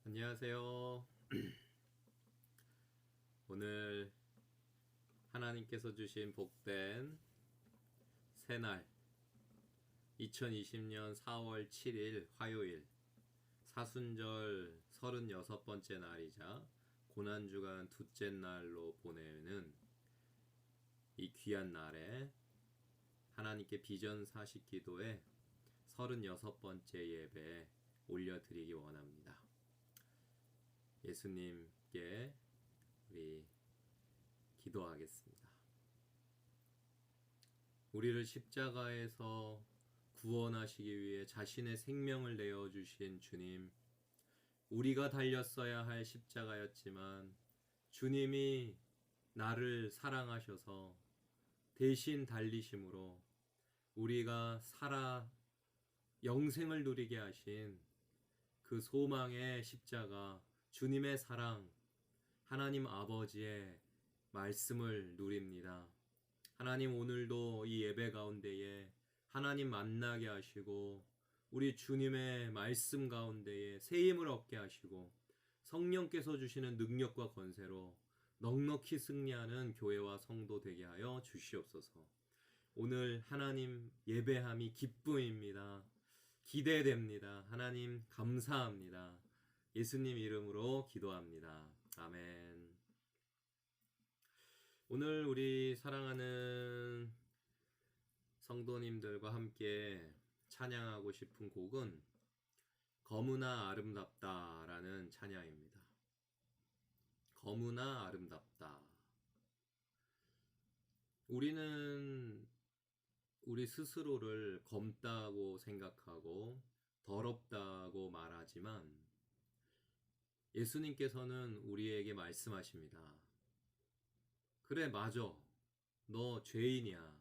안녕하세요. 오늘 하나님께서 주신 복된 새날 2020년 4월 7일 화요일 사순절 36번째 날이자 고난주간 둘째 날로 보내는 이 귀한 날에 하나님께 비전 사십 기도에 36번째 예배 올려드리기 원합니다. 예수님께 우리 기도하겠습니다. 우리를 십자가에서 구원하시기 위해 자신의 생명을 내어주신 주님, 우리가 달렸어야 할 십자가였지만 주님이 나를 사랑하셔서 대신 달리심으로 우리가 살아 영생을 누리게 하신 그 소망의 십자가, 주님의 사랑, 하나님 아버지의 말씀을 누립니다. 하나님, 오늘도 이 예배 가운데에 하나님 만나게 하시고 우리 주님의 말씀 가운데에 새 힘을 얻게 하시고 성령께서 주시는 능력과 권세로 넉넉히 승리하는 교회와 성도 되게 하여 주시옵소서. 오늘 하나님 예배함이 기쁨입니다. 기대됩니다. 하나님 감사합니다. 예수님 이름으로 기도합니다. 아멘. 오늘 우리 사랑하는 성도님들과 함께 찬양하고 싶은 곡은 거무나 아름답다라는 찬양입니다. 거무나 아름답다. 우리는 우리 스스로를 검다고 생각하고 더럽다고 말하지만 예수님께서는 우리에게 말씀하십니다. 그래, 맞아. 너 죄인이야.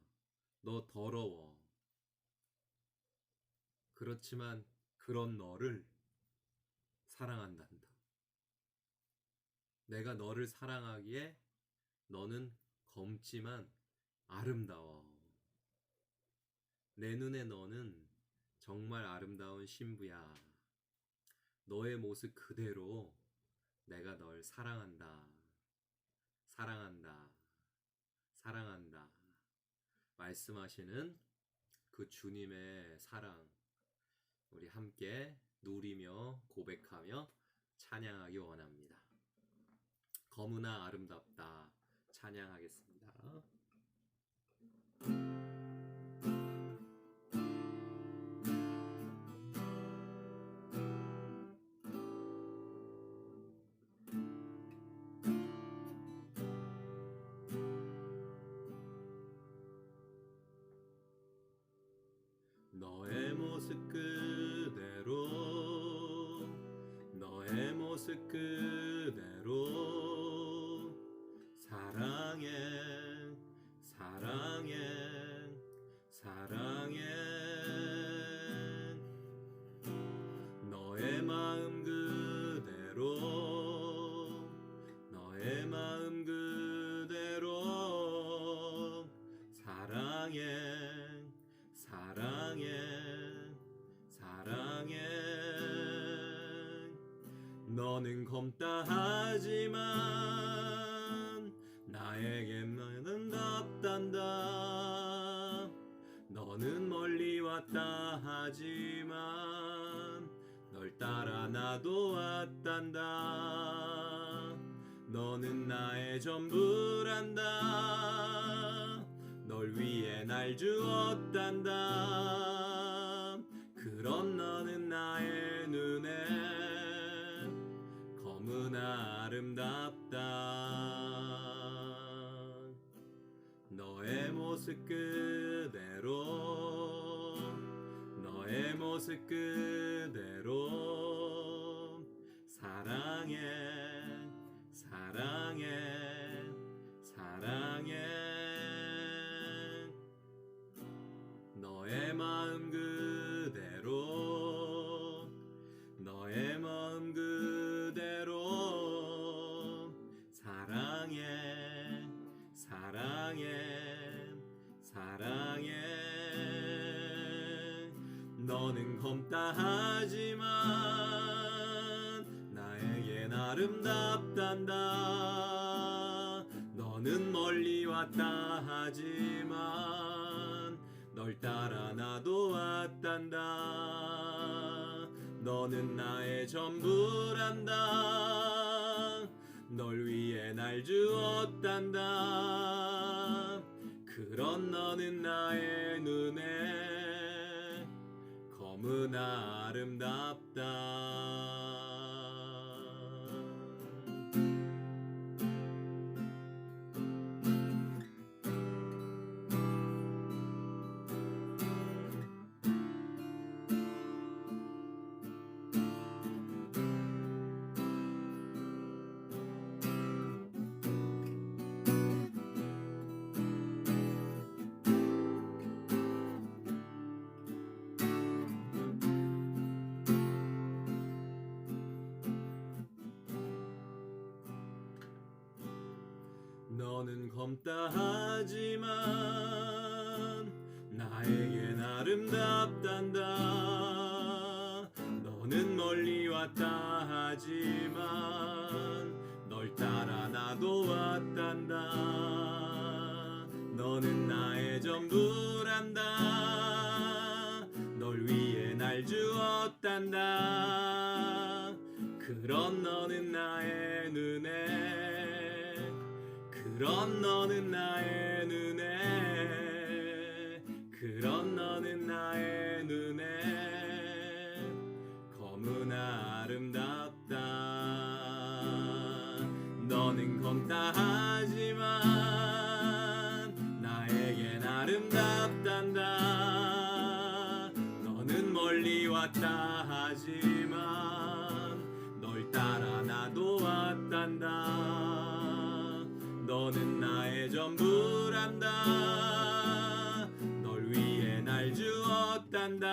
너 더러워. 그렇지만 그런 너를 사랑한단다. 내가 너를 사랑하기에 너는 검지만 아름다워. 내 눈에 너는 정말 아름다운 신부야. 너의 모습 그대로 내가 널 사랑한다. 사랑한다. 사랑한다. 말씀하시는 그 주님의 사랑, 우리 함께 누리며 고백하며 찬양하기 원합니다. 거무나 아름답다 찬양하겠습니다. 너의 모습 그대로, 너의 모습 그대로 사랑해, 사랑해, 사랑해. 너의 마음 그대로, 너의 마음 그대로 사랑해, 사랑해, 사랑해. 너는 검다 하지만 나에게는 답단다. 너는 멀리 왔다 하지만 널 따라 나도 왔단다. 너는 나의 전부란다. 널 위해 날 주었단다. 그런 너는 나의 눈에 거무나 아름답다. 너의 모습 그대로, 너의 모습 그대로 사랑해, 사랑해, 사랑해. 너의 마음 그대로, 너의 마음 그대로 사랑해, 사랑해, 사랑해. 너는 검다 하지만 나의 아름답단다. 너는 멀리 왔다 하지만 널 따라 나도 왔단다. 너는 나의 전부란다. 널 위해 날 주었단다. 그런 너는 나의 눈에 너무나 아름답다. 너는 검다 하지만 나에겐 아름답단다. 너는 멀리 왔다 하지만 널 따라 나도 왔단다. 너는 나의 전부란다. 널 위해 날 주었단다. 그런 너는 나의 눈에 그런 너는 나의 눈에 그런 너는 나의 눈에 너무나 아름답다. 너는 검다 하지만 나에겐 아름답단다. 너는 멀리 왔다 하지만 널 따라 나도 왔단다. 너는 나의 전부란다. 널 위해 날 주었단다.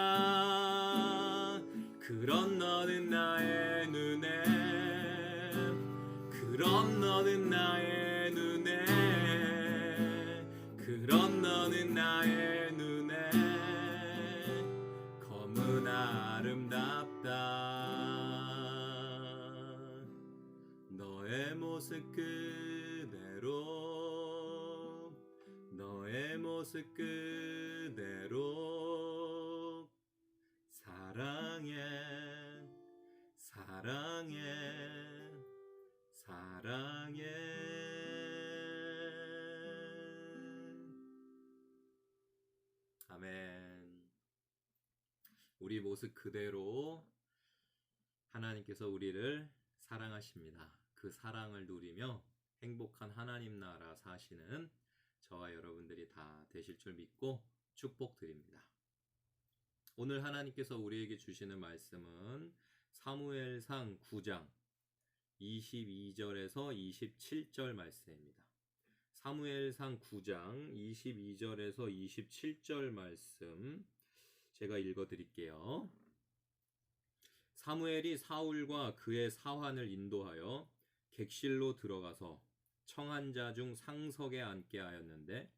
그런 너는 나의 눈에 그런 너는 나의 눈에 그런 너는 나의 눈에 너무나 아름답다. 너의 모습 그대로 너의 모습 그대로 사랑해 사랑해 사랑해. 아멘. 우리 모습 그대로 하나님께서 우리를 사랑하십니다. 그 사랑을 누리며 행복한 하나님 나라 사시는 저와 여러분들이 다 되실 줄 믿고 축복드립니다. 오늘 하나님께서 우리에게 주시는 말씀은 사무엘상 9장 22절에서 27절 말씀입니다. 사무엘상 9장 22절에서 27절 말씀 제가 읽어드릴게요. 사무엘이 사울과 그의 사환을 인도하여 객실로 들어가서 청한 자 중 상석에 앉게 하였는데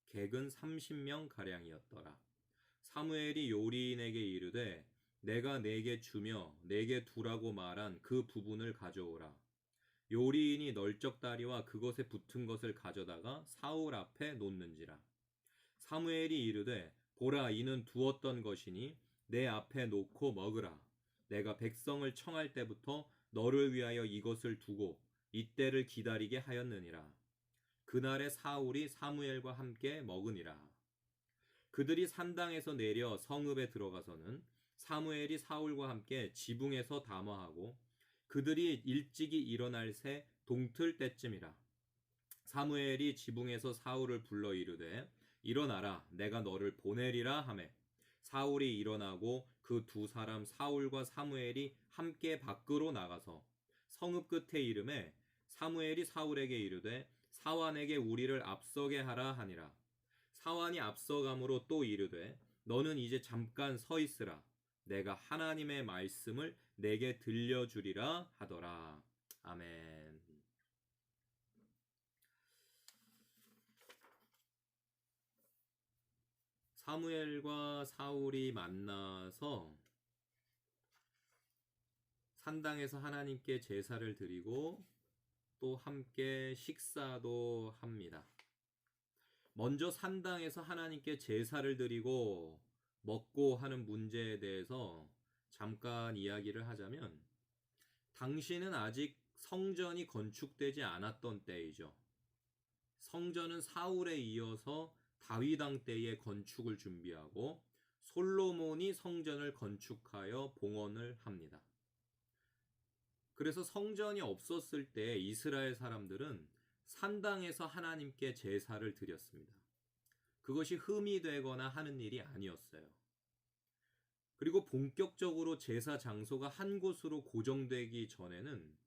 객은 30명 가량이었더라. 사무엘이 요리인에게 이르되 내가 네게 주며 네게 두라고 말한 그 부분을 가져오라. 요리인이 널쩍다리와 그것에 붙은 것을 가져다가 사울 앞에 놓는지라. 사무엘이 이르되 보라, 이는 두었던 것이니 내 앞에 놓고 먹으라. 내가 백성을 청할 때부터 너를 위하여 이것을 두고 이때를 기다리게 하였느니라. 그날에 사울이 사무엘과 함께 먹으니라. 그들이 산당에서 내려 성읍에 들어가서는 사무엘이 사울과 함께 지붕에서 담화하고 그들이 일찍이 일어날 새 동틀 때쯤이라. 사무엘이 지붕에서 사울을 불러 이르되 일어나라, 내가 너를 보내리라 하매 사울이 일어나고 그 두 사람 사울과 사무엘이 함께 밖으로 나가서 성읍 끝에 이름에 사무엘이 사울에게 이르되 사환에게 우리를 앞서게 하라 하니라. 사환이 앞서감으로 또 이르되 너는 이제 잠깐 서 있으라. 내가 하나님의 말씀을 내게 들려주리라 하더라. 아멘. 사무엘과 사울이 만나서 산당에서 하나님께 제사를 드리고 또 함께 식사도 합니다. 먼저 산당에서 하나님께 제사를 드리고 먹고 하는 문제에 대해서 잠깐 이야기를 하자면, 당시는 아직 성전이 건축되지 않았던 때이죠. 성전은 사울에 이어서 다윗 왕 때에 건축을 준비하고 솔로몬이 성전을 건축하여 봉헌을 합니다. 그래서 성전이 없었을 때 이스라엘 사람들은 산당에서 하나님께 제사를 드렸습니다. 그것이 흠이 되거나 하는 일이 아니었어요. 그리고 본격적으로 제사 장소가 한 곳으로 고정되기 전에는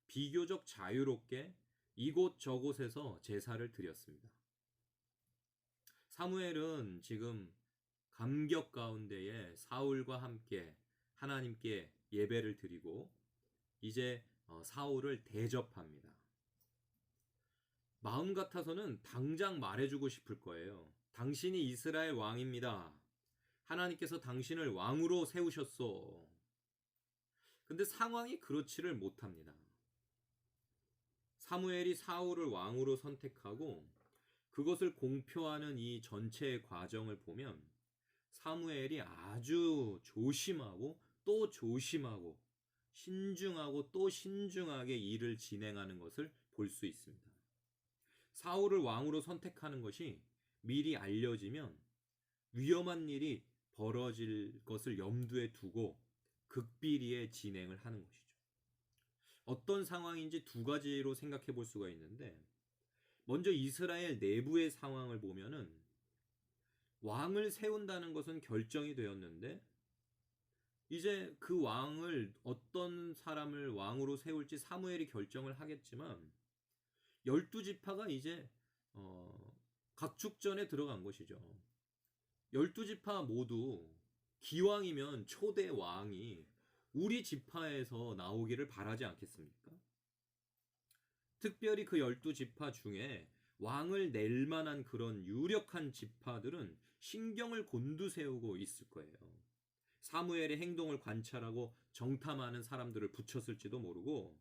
비교적 자유롭게 이곳저곳에서 제사를 드렸습니다. 사무엘은 지금 감격 가운데에 사울과 함께 하나님께 예배를 드리고 이제 사울을 대접합니다. 마음 같아서는 당장 말해주고 싶을 거예요. 당신이 이스라엘 왕입니다. 하나님께서 당신을 왕으로 세우셨소. 근데 상황이 그렇지를 못합니다. 사무엘이 사울을 왕으로 선택하고 그것을 공표하는 이 전체의 과정을 보면 사무엘이 아주 조심하고 또 조심하고 신중하고 또 신중하게 일을 진행하는 것을 볼 수 있습니다. 사울을 왕으로 선택하는 것이 미리 알려지면 위험한 일이 벌어질 것을 염두에 두고 극비리에 진행을 하는 것이죠. 어떤 상황인지 두 가지로 생각해 볼 수가 있는데, 먼저 이스라엘 내부의 상황을 보면은 왕을 세운다는 것은 결정이 되었는데 이제 그 왕을 어떤 사람을 왕으로 세울지 사무엘이 결정을 하겠지만 12지파가 이제 각축전에 들어간 것이죠. 12지파 모두 기왕이면 초대 왕이 우리 지파에서 나오기를 바라지 않겠습니까? 특별히 그 12지파 중에 왕을 낼 만한 그런 유력한 지파들은 신경을 곤두세우고 있을 거예요. 사무엘의 행동을 관찰하고 정탐하는 사람들을 붙였을지도 모르고,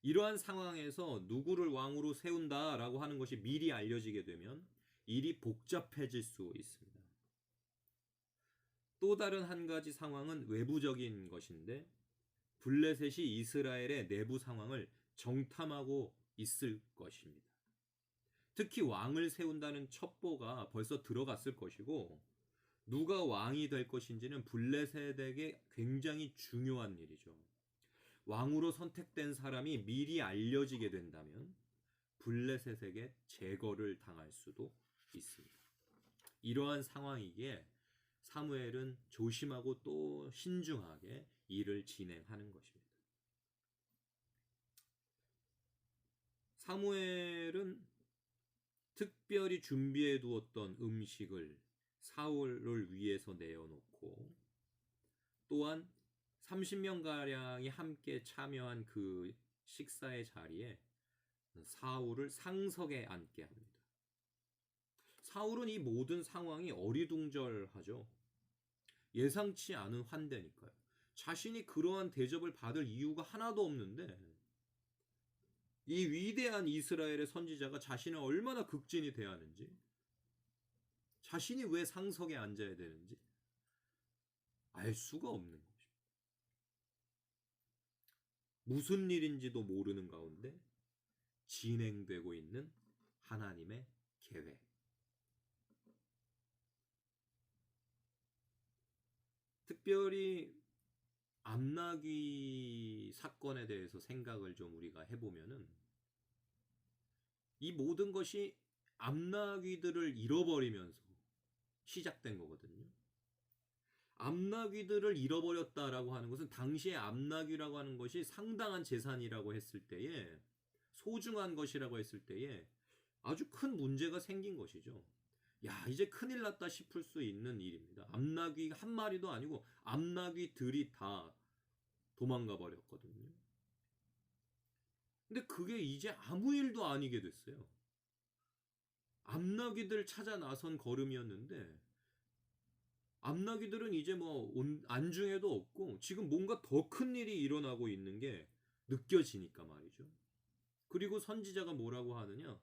이러한 상황에서 누구를 왕으로 세운다라고 하는 것이 미리 알려지게 되면 일이 복잡해질 수 있습니다. 또 다른 한 가지 상황은 외부적인 것인데, 블레셋이 이스라엘의 내부 상황을 정탐하고 있을 것입니다. 특히 왕을 세운다는 첩보가 벌써 들어갔을 것이고, 누가 왕이 될 것인지는 블레셋에게 굉장히 중요한 일이죠. 왕으로 선택된 사람이 미리 알려지게 된다면 블레셋에게 제거를 당할 수도 있습니다. 이러한 상황이기에 사무엘은 조심하고 또 신중하게 일을 진행하는 것입니다. 사무엘은 특별히 준비해 두었던 음식을 사울을 위해서 내어놓고, 또한 30명가량이 함께 참여한 그 식사의 자리에 사울을 상석에 앉게 합니다. 사울은 이 모든 상황이 어리둥절하죠. 예상치 않은 환대니까요. 자신이 그러한 대접을 받을 이유가 하나도 없는데 이 위대한 이스라엘의 선지자가 자신을 얼마나 극진히 대하는지, 자신이 왜 상석에 앉아야 되는지 알 수가 없는 것입니다. 무슨 일인지도 모르는 가운데 진행되고 있는 하나님의 계획. 특별히 암나귀 사건에 대해서 생각을 좀 우리가 해보면은 이 모든 것이 암나귀들을 잃어버리면서 시작된 거거든요. 암나귀들을 잃어버렸다라고 하는 것은 당시에 암나귀라고 하는 것이 상당한 재산이라고 했을 때에, 소중한 것이라고 했을 때에 아주 큰 문제가 생긴 것이죠. 야, 이제 큰일 났다 싶을 수 있는 일입니다. 암나귀 한 마리도 아니고 암나귀들이 다 도망가 버렸거든요. 근데 그게 이제 아무 일도 아니게 됐어요. 암나귀들 찾아 나선 걸음이었는데 암나귀들은 이제 뭐 안중에도 없고 지금 뭔가 더 큰 일이 일어나고 있는 게 느껴지니까 말이죠. 그리고 선지자가 뭐라고 하느냐?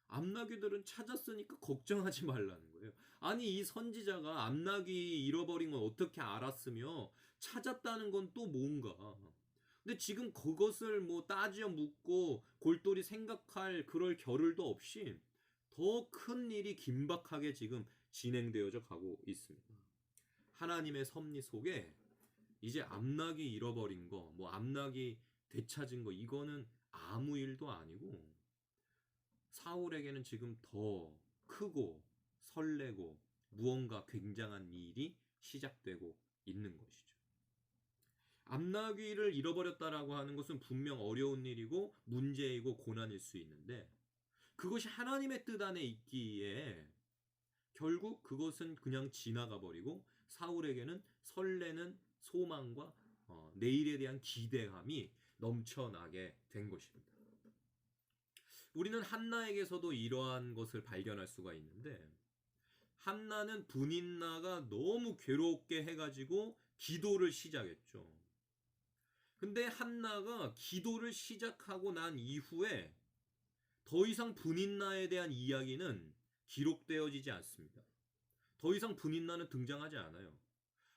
암나귀들은 찾았으니까 걱정하지 말라는 거예요. 아니, 이 선지자가 암나귀 잃어버린 건 어떻게 알았으며 찾았다는 건 또 뭔가. 근데 지금 그것을 뭐 따지어 묻고 골똘히 생각할 그럴 겨를도 없이 더 큰 일이 긴박하게 지금 진행되어져 가고 있습니다. 하나님의 섭리 속에 이제 암나귀 잃어버린 거, 뭐 암나귀 되찾은 거, 이거는 아무 일도 아니고 사울에게는 지금 더 크고 설레고 무언가 굉장한 일이 시작되고 있는 것이죠. 암나귀를 잃어버렸다라고 하는 것은 분명 어려운 일이고 문제이고 고난일 수 있는데 그것이 하나님의 뜻 안에 있기에 결국 그것은 그냥 지나가 버리고 사울에게는 설레는 소망과 내일에 대한 기대감이 넘쳐나게 된 것입니다. 우리는 한나에게서도 이러한 것을 발견할 수가 있는데 한나는 분인나가 너무 괴롭게 해가지고 기도를 시작했죠. 근데 한나가 기도를 시작하고 난 이후에 더 이상 분인나에 대한 이야기는 기록되어지지 않습니다. 더 이상 분인나는 등장하지 않아요.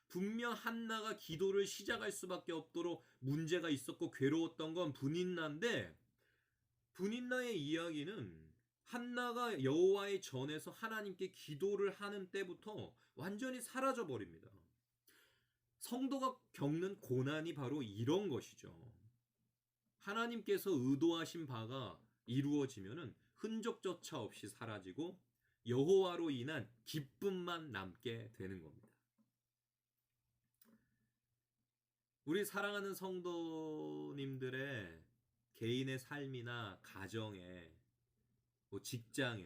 분명 한나가 기도를 시작할 수밖에 없도록 문제가 있었고 괴로웠던 건 분인나인데 분인나의 이야기는 한나가 여호와의 전에서 하나님께 기도를 하는 때부터 완전히 사라져 버립니다. 성도가 겪는 고난이 바로 이런 것이죠. 하나님께서 의도하신 바가 이루어지면은 흔적조차 없이 사라지고 여호와로 인한 기쁨만 남게 되는 겁니다. 우리 사랑하는 성도님들의 개인의 삶이나 가정에 뭐 직장에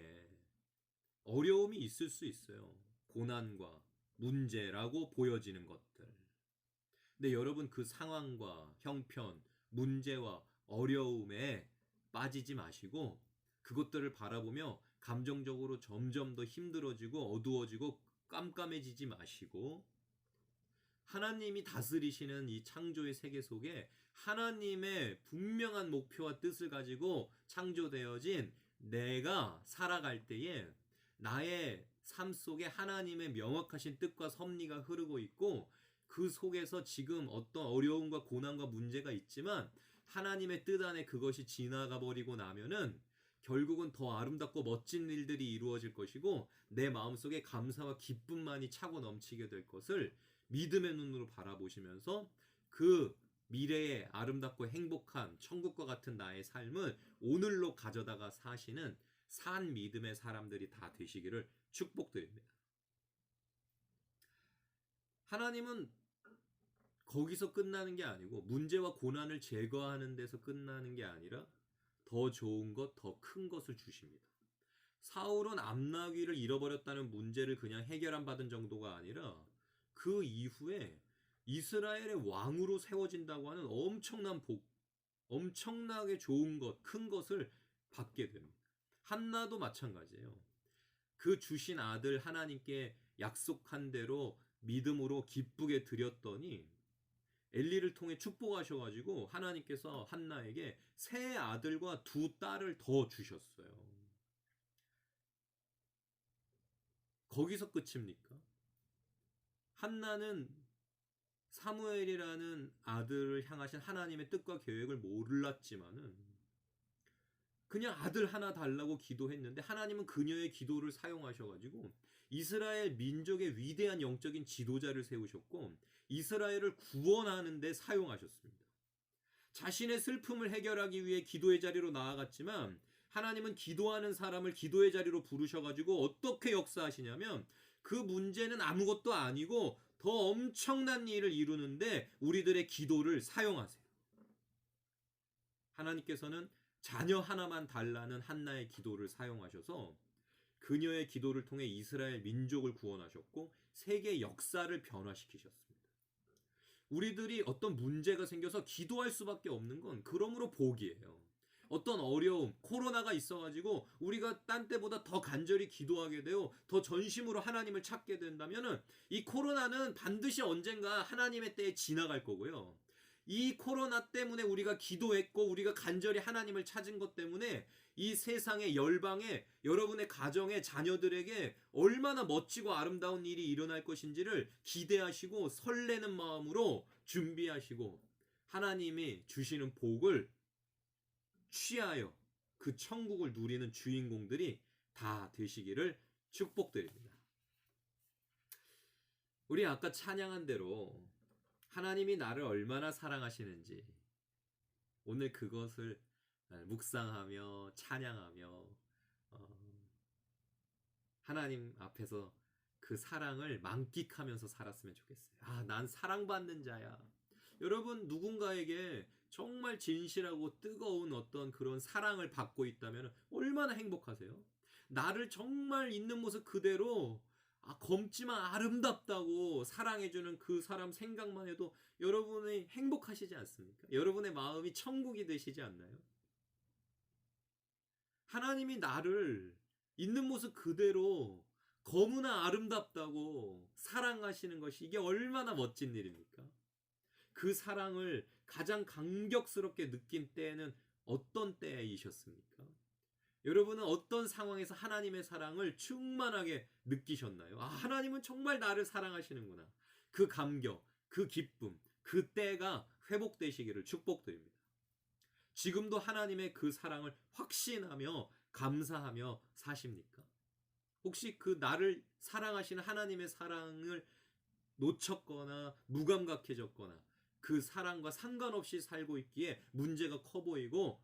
어려움이 있을 수 있어요. 고난과 문제라고 보여지는 것들. 근데 여러분 그 상황과 형편, 문제와 어려움에 빠지지 마시고 그것들을 바라보며 감정적으로 점점 더 힘들어지고 어두워지고 깜깜해지지 마시고 하나님이 다스리시는 이 창조의 세계 속에 하나님의 분명한 목표와 뜻을 가지고 창조되어진 내가 살아갈 때에 나의 삶 속에 하나님의 명확하신 뜻과 섭리가 흐르고 있고 그 속에서 지금 어떤 어려움과 고난과 문제가 있지만 하나님의 뜻 안에 그것이 지나가 버리고 나면은 결국은 더 아름답고 멋진 일들이 이루어질 것이고 내 마음속에 감사와 기쁨만이 차고 넘치게 될 것을 믿음의 눈으로 바라보시면서 그 미래의 아름답고 행복한 천국과 같은 나의 삶을 오늘로 가져다가 사시는 산 믿음의 사람들이 다 되시기를 축복드립니다. 하나님은 거기서 끝나는 게 아니고 문제와 고난을 제거하는 데서 끝나는 게 아니라 더 좋은 것, 더 큰 것을 주십니다. 사울은 암나귀를 잃어버렸다는 문제를 그냥 해결 안 받은 정도가 아니라 그 이후에 이스라엘의 왕으로 세워진다고 하는 엄청난 복, 엄청나게 좋은 것, 큰 것을 받게 됩니다. 한나도 마찬가지예요. 그 주신 아들 하나님께 약속한 대로 믿음으로 기쁘게 드렸더니 엘리를 통해 축복하셔가지고 하나님께서 한나에게 세 아들과 두 딸을 더 주셨어요. 거기서 끝입니까? 한나는 사무엘이라는 아들을 향하신 하나님의 뜻과 계획을 몰랐지만은 그냥 아들 하나 달라고 기도했는데 하나님은 그녀의 기도를 사용하셔가지고 이스라엘 민족의 위대한 영적인 지도자를 세우셨고 이스라엘을 구원하는 데 사용하셨습니다. 자신의 슬픔을 해결하기 위해 기도의 자리로 나아갔지만 하나님은 기도하는 사람을 기도의 자리로 부르셔가지고 어떻게 역사하시냐면 그 문제는 아무것도 아니고 더 엄청난 일을 이루는데 우리들의 기도를 사용하세요. 하나님께서는 자녀 하나만 달라는 한나의 기도를 사용하셔서 그녀의 기도를 통해 이스라엘 민족을 구원하셨고 세계 역사를 변화시키셨습니다. 우리들이 어떤 문제가 생겨서 기도할 수밖에 없는 건 그러므로 복이에요. 어떤 어려움, 코로나가 있어가지고 우리가 딴 때보다 더 간절히 기도하게 되고 더 전심으로 하나님을 찾게 된다면은 이 코로나는 반드시 언젠가 하나님의 때에 지나갈 거고요. 이 코로나 때문에 우리가 기도했고 우리가 간절히 하나님을 찾은 것 때문에 이 세상의 열방에 여러분의 가정의 자녀들에게 얼마나 멋지고 아름다운 일이 일어날 것인지를 기대하시고 설레는 마음으로 준비하시고 하나님이 주시는 복을 취하여 그 천국을 누리는 주인공들이 다 되시기를 축복드립니다. 우리 아까 찬양한 대로 하나님이 나를 얼마나 사랑하시는지 오늘 그것을 묵상하며 찬양하며 하나님 앞에서 그 사랑을 만끽하면서 살았으면 좋겠어요. 아, 난 사랑받는 자야. 여러분 누군가에게 정말 진실하고 뜨거운 어떤 그런 사랑을 받고 있다면 얼마나 행복하세요? 나를 정말 있는 모습 그대로 검지만 아름답다고 사랑해주는 그 사람 생각만 해도 여러분이 행복하시지 않습니까? 여러분의 마음이 천국이 되시지 않나요? 하나님이 나를 있는 모습 그대로 너무나 아름답다고 사랑하시는 것이 이게 얼마나 멋진 일입니까? 그 사랑을 가장 감격스럽게 느낀 때는 어떤 때이셨습니까? 여러분은 어떤 상황에서 하나님의 사랑을 충만하게 느끼셨나요? 아, 하나님은 정말 나를 사랑하시는구나. 그 감격, 그 기쁨, 그 때가 회복되시기를 축복드립니다. 지금도 하나님의 그 사랑을 확신하며 감사하며 사십니까? 혹시 그 나를 사랑하시는 하나님의 사랑을 놓쳤거나 무감각해졌거나 그 사랑과 상관없이 살고 있기에 문제가 커 보이고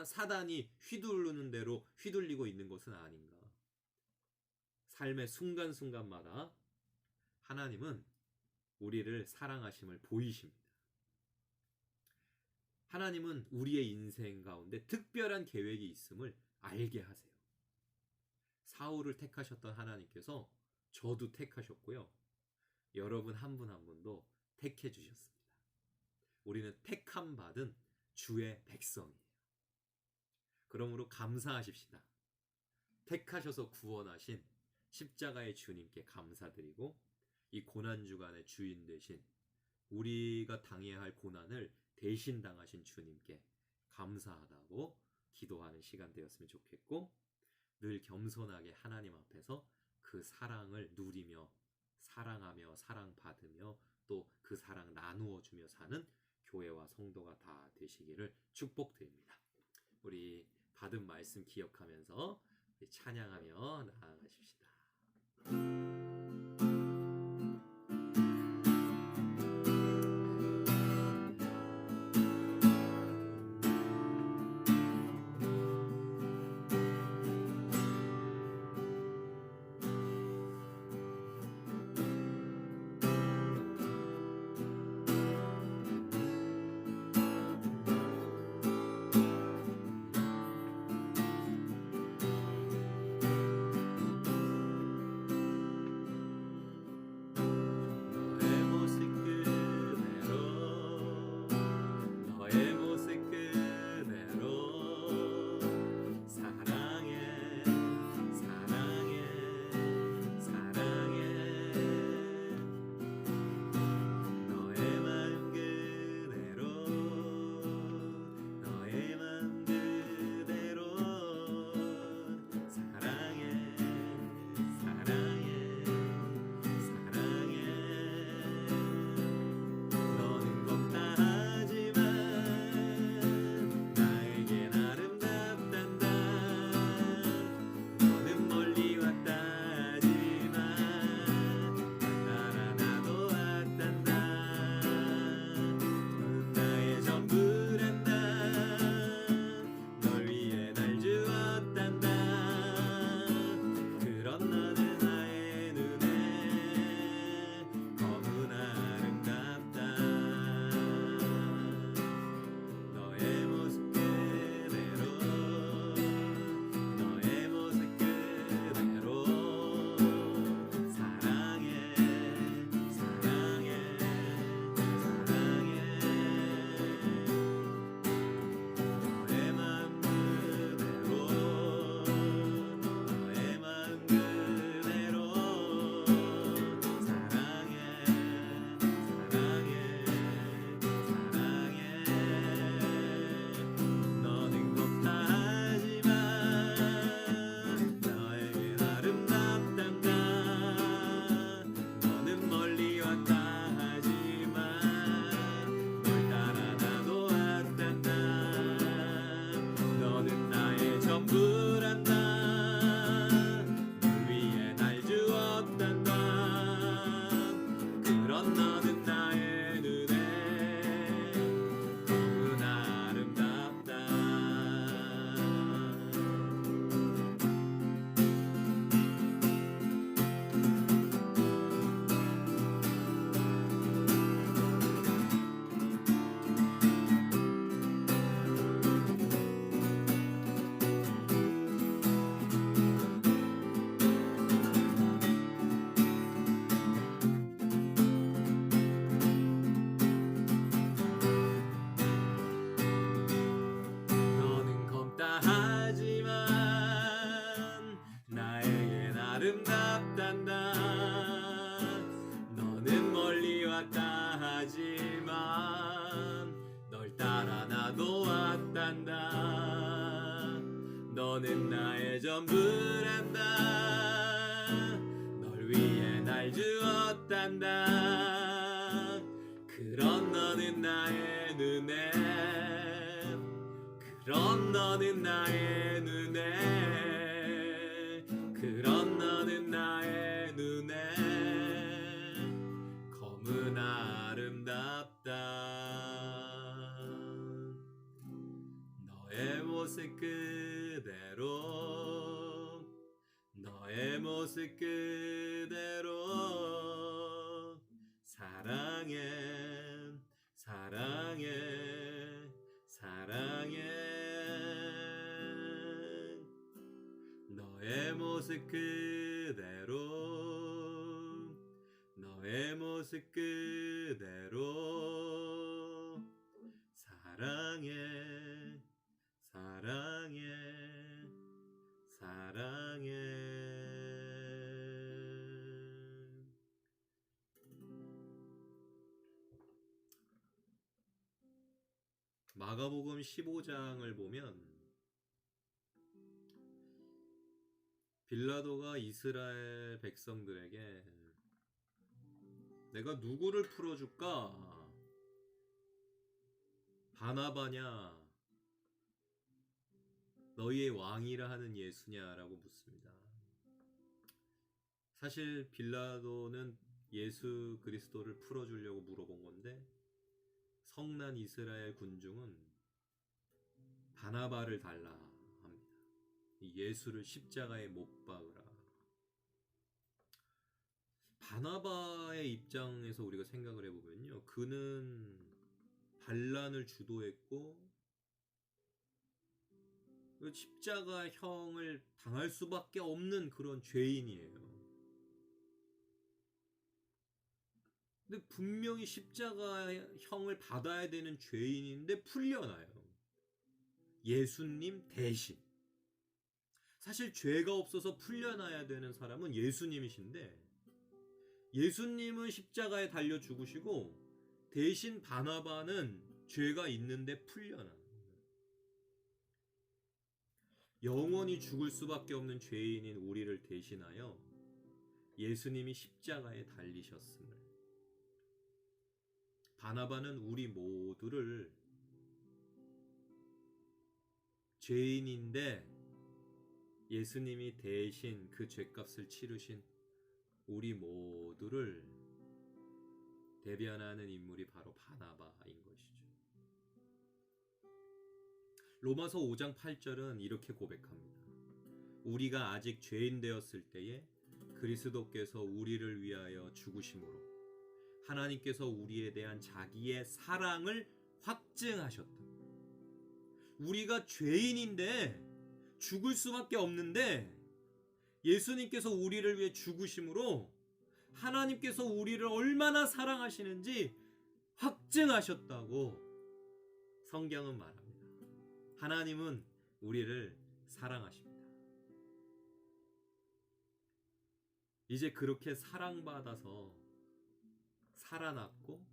사단이 휘두르는 대로 휘둘리고 있는 것은 아닌가. 삶의 순간순간마다 하나님은 우리를 사랑하심을 보이십니다. 하나님은 우리의 인생 가운데 특별한 계획이 있음을 알게 하세요. 사울을 택하셨던 하나님께서 저도 택하셨고요. 여러분 한 분 한 분도 택해 주셨습니다. 우리는 택함 받은 주의 백성이에요. 그러므로 감사하십시다. 택하셔서 구원하신 십자가의 주님께 감사드리고 이 고난주간의 주인 되신 우리가 당해야 할 고난을 대신 당하신 주님께 감사하다고 기도하는 시간 되었으면 좋겠고 늘 겸손하게 하나님 앞에서 그 사랑을 누리며 사랑하며 사랑받으며 또 그 사랑 나누어 주며 사는 교회와 성도가 다 되시기를 축복드립니다. 우리 받은 말씀 기억하면서 찬양하며 나아가십시다. 주었단다. 너는 나의 전부란다. 널 위해 날 주었단다. 그런 너는 나의 눈에, 그런 너는 나의 눈에, 그런 너는 나의 눈에 검은 아름답다. 너의 모습 그대로, 너의 모습 그대로 사랑해, 사랑해, 사랑해. 너의 모습 그대로, 너의 모습 그대로 사랑해, 사랑해, 사랑해. 마가복음 15장을 보면 빌라도가 이스라엘 백성들에게 내가 누구를 풀어줄까? 바나바냐? 너희의 왕이라 하는 예수냐라고 묻습니다. 사실 빌라도는 예수 그리스도를 풀어주려고 물어본 건데 성난 이스라엘 군중은 바나바를 달라 합니다. 예수를 십자가에 못 박으라. 바나바의 입장에서 우리가 생각을 해보면요, 그는 반란을 주도했고 십자가형을 당할 수밖에 없는 그런 죄인이에요. 근데 분명히 십자가형을 받아야 되는 죄인인데 풀려나요. 예수님 대신. 사실 죄가 없어서 풀려나야 되는 사람은 예수님이신데 예수님은 십자가에 달려 죽으시고 대신 바나바는 죄가 있는데 풀려나. 영원히 죽을 수밖에 없는 죄인인 우리를 대신하여 예수님이 십자가에 달리셨음을. 바나바는 우리 모두를 죄인인데 예수님이 대신 그 죄값을 치르신 우리 모두를 대변하는 인물이 바로 바나바인 것이죠. 로마서 5장 8절은 이렇게 고백합니다. 우리가 아직 죄인 되었을 때에 그리스도께서 우리를 위하여 죽으심으로 하나님께서 우리에 대한 자기의 사랑을 확증하셨다. 우리가 죄인인데 죽을 수밖에 없는데 예수님께서 우리를 위해 죽으심으로 하나님께서 우리를 얼마나 사랑하시는지 확증하셨다고 성경은 말합니다. 하나님은 우리를 사랑하십니다. 이제 그렇게 사랑받아서 살아났고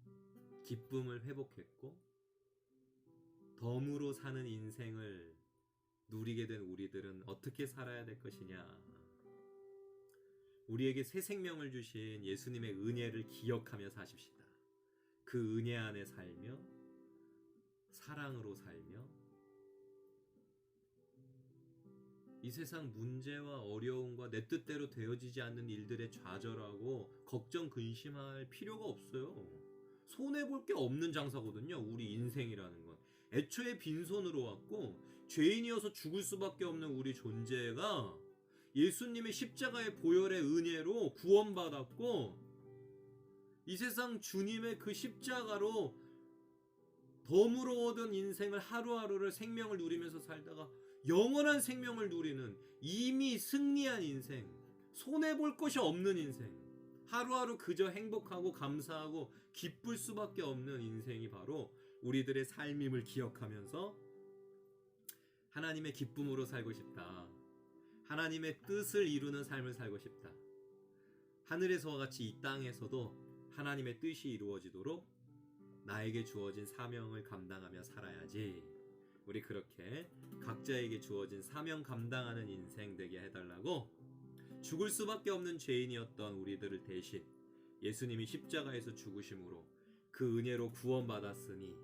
기쁨을 회복했고 덤으로 사는 인생을 누리게 된 우리들은 어떻게 살아야 될 것이냐? 우리에게 새 생명을 주신 예수님의 은혜를 기억하며 사십시다. 그 은혜 안에 살며 사랑으로 살며 이 세상 문제와 어려움과 내 뜻대로 되어지지 않는 일들에 좌절하고 걱정 근심할 필요가 없어요. 손해볼 게 없는 장사거든요. 우리 인생이라는 건 애초에 빈손으로 왔고 죄인이어서 죽을 수밖에 없는 우리 존재가 예수님의 십자가의 보혈의 은혜로 구원받았고 이 세상 주님의 그 십자가로 덤으로 얻은 인생을 하루하루를 생명을 누리면서 살다가 영원한 생명을 누리는 이미 승리한 인생, 손해볼 것이 없는 인생, 하루하루 그저 행복하고 감사하고 기쁠 수밖에 없는 인생이 바로 우리들의 삶임을 기억하면서 하나님의 기쁨으로 살고 싶다. 하나님의 뜻을 이루는 삶을 살고 싶다. 하늘에서와 같이 이 땅에서도 하나님의 뜻이 이루어지도록 나에게 주어진 사명을 감당하며 살아야지. 우리 그렇게 각자에게 주어진 사명 감당하는 인생 되게 해달라고 죽을 수밖에 없는 죄인이었던 우리들을 대신 예수님이 십자가에서 죽으심으로 그 은혜로 구원받았으니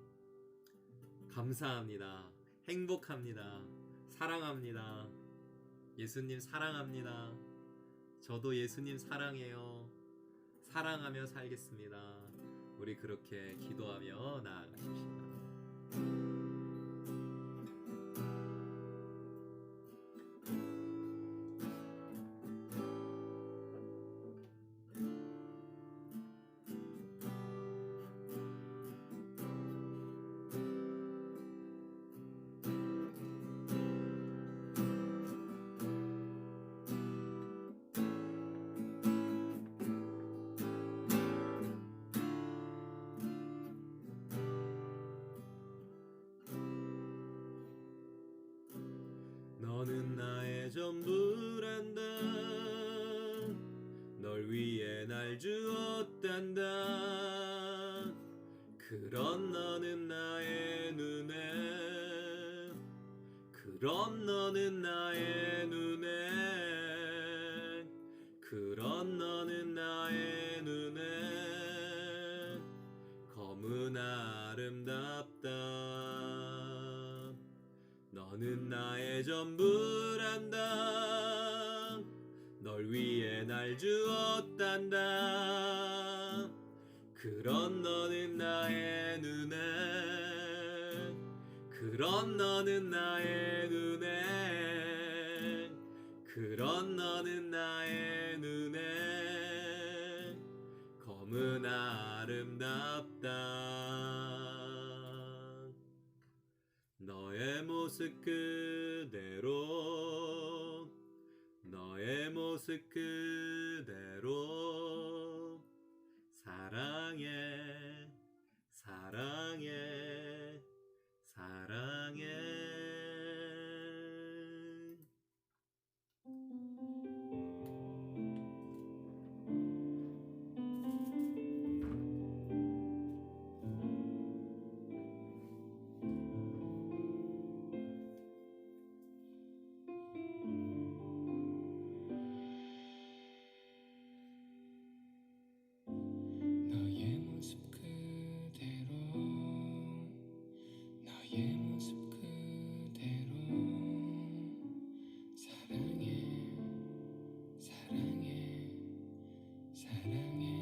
감사합니다. 행복합니다. 사랑합니다. 예수님 사랑합니다. 저도 예수님 사랑해요. 사랑하며 살겠습니다. 우리 그렇게 기도하며 나아가십시다. 너는 나의 전부란다. 널 위해 날 주었단다. 그런 너는 나의 눈에, 그런 너는 나의 눈에, 그런 너는 나의 눈에 검은 아름답다. 너는 나의 전부란다. 널 위해 날 주었단다. 그런 너는 나의 눈에, 그런 너는 나의 눈에, 그런 너는 나의 눈에 검은 아름답다. 너의 모습 그대로, 너의 모습 그대로 사랑해, 사랑해, 사랑해. 너의 모습 그대로, 너의 모습 그대로 사랑해, 사랑해, 사랑해.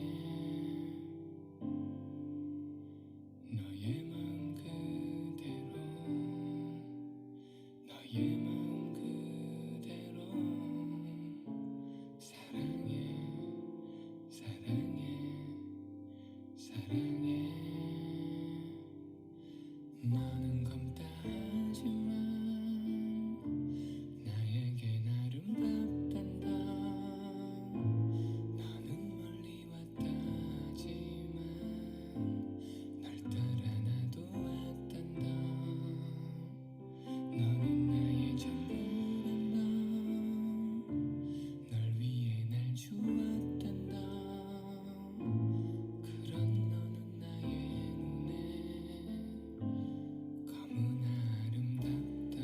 너의 마음 그대로, 너의 마음 그대로 사랑해, 사랑해, 사랑해. 너는 검다 하지만 나에겐 아름답단다. 너는 멀리 왔다지만 널 따라 나도 왔단다. 너는 나의 전부란다. 널 위해 날 주었단다. 그런 너는 나의 눈에 검은 아름답다.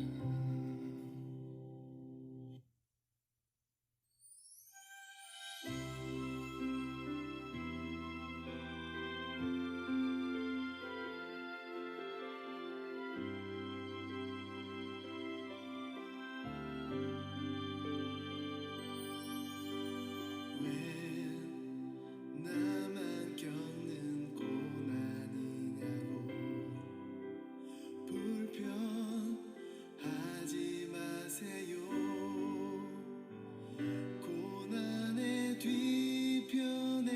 왜 나만 겪는 고난이냐고 불편하지 마세요. 고난의 뒤편에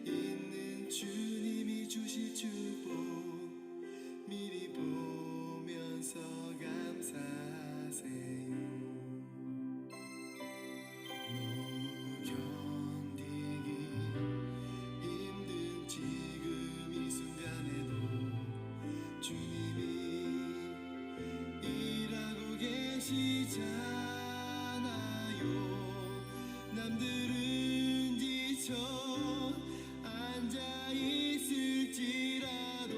있는 주님이 주실 축복 미리 보면서 감사하세요. 너무 견디기 힘든 지금 이 순간에도 주님이 일하고 계시잖아요. 남들은 지쳐 앉아 있을지라도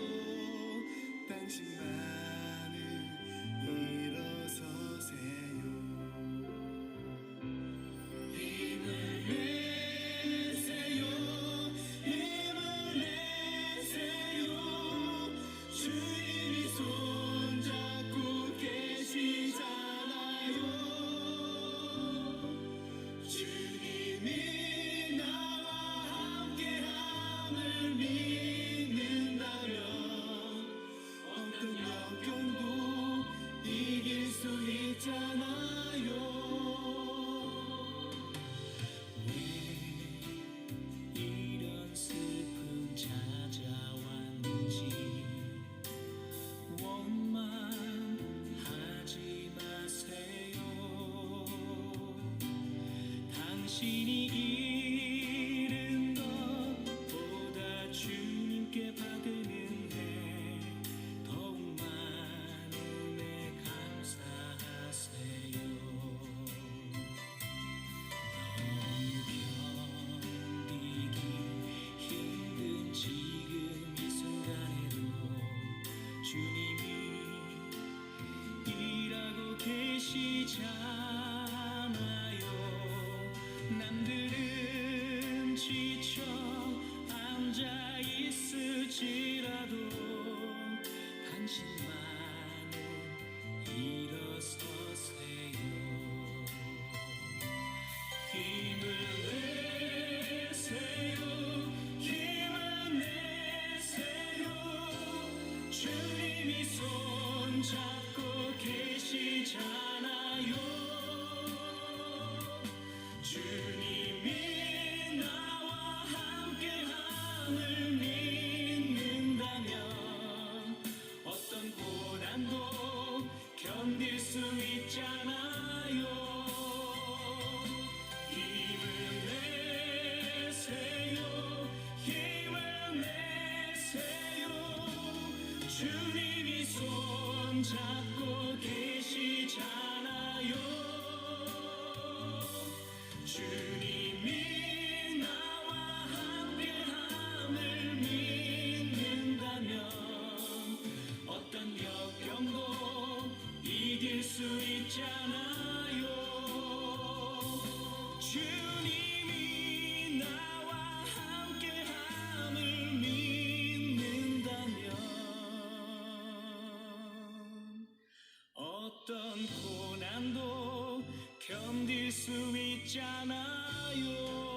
당신만은 있잖아요. 왜 이런 슬픔 찾아왔는지 원망하지 마세요. 당신이 잃은 것보다 주님께 받은 해 더욱 많은 애 감사하세요. 너무 견디기 힘든 지금 이 순간에도 주님이 일하고 계시잖아요. 남들은 지쳐 앉아 있을지라도 당신만은 일어서세요. 힘을 내세요. 힘을 내세요. 주님이 손잡고 계시잖아요. 주님이 나와 함께함을 믿는다면 어떤 고난도 견딜 수 있잖아요. 힘을 내세요. 힘을 내세요. 주님이 손잡고 계시잖아요. 주님이 나와 함께함을 믿는다면 어떤 역경도 이길 수 있잖아요. 주님이 나와 함께함을 믿는다면 어떤 고난도 견딜 수 있잖아요.